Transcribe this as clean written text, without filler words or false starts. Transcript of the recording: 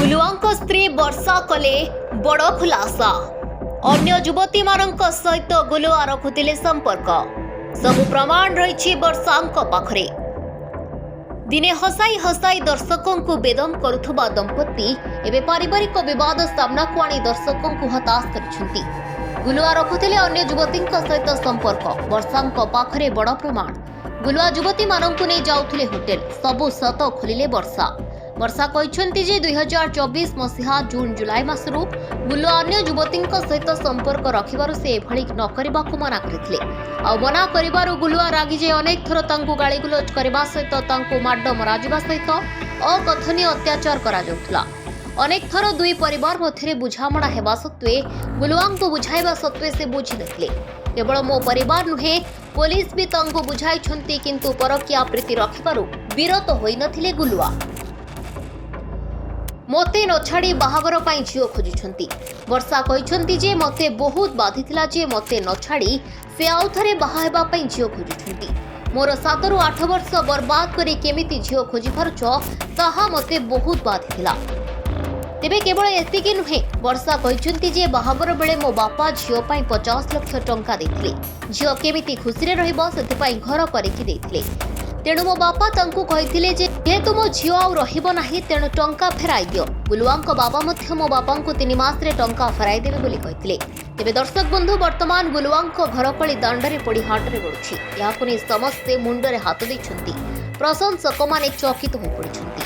गुलुआ स्त्री वर्षा कले बड़ खुलासा। अन्य युवती मानक सहित गुलुआ रखुतिले संपर्क। सबु प्रमाण रही वर्षा पाखरे। दिने हसाई हसाई दर्शकों को बेदम करुथुबा दंपति एवं पारिवारिक विवाद सामना को आनी दर्शकों को हताश करिसेंती। गुलुआ रखुतिले अन्य युवती सहित संपर्क। वर्षा पाखरे बड़ प्रमाण। गुलुआ युवती मानक नहीं जाउथिले होटेल। सबु सत खोलिले वर्षा। वर्षा कहते जे 2024 मसीहा जून जुलाई मासरू गुलुआ अन्य युवती सहित संपर्क रखिबारु से एभली न करबाकु मना करथिले। आ मना करिबारु गुलुआ रागी जे अनेक थर तांकु गाली गुलोच करबा सहित तांकु माड मराजिबा सहित अकथनीय अत्याचार करा जाउथला। अनेक थर दुई परिवार मध्य बुझामणा हेबा सत्वे गुलुआ को बुझाइबा सत्वे से बुझी नथिले। केवल मो परिवार नुहे पुलिस भी तांकु बुझाइछंती, किंतु परकिया प्रीति रखिबारु विरत होई नथिले गुलुआ। मते न छाड़ी बाहागर पाई झील खोजुछंती। वर्षा कहते जे मते बहुत बाधिथिला जे मते न छाड़ी से आउ थरे बाहा हेबा पाई झील खोजुछंती। मोर 7 रु 8 वर्ष बर्बाद करी केमिति झील खोजी पारुछ ताहा मते बहुत बाधिथिला। तेबे केवल एतिकी नुहे, वर्षा कहते जे बाहागर बेले मो बापा झील पाई 50 लाख टंका देथिले। झील केमिति खुशी रे रहिबो सेति घर करिकि देथिले। तेणु मो बापा तांकु कहिथिले जे जेहेतु मो झील आउ रहिबो नाही तेणु टंका फेराई दियो। गुलुआंक बाबा मध्य मो बापांकु 3 मास रे टंका फेराई देबे बोली कहिथिले। तेबे दर्शक बंधु, वर्तमान गुलुआंक घरकली दांडरे पड़ी हाटरे गडुछि। याकु नै समस्ते मुंडरे हाथ दैछंती। प्रशंसक माने चकित होई पड़िछंती।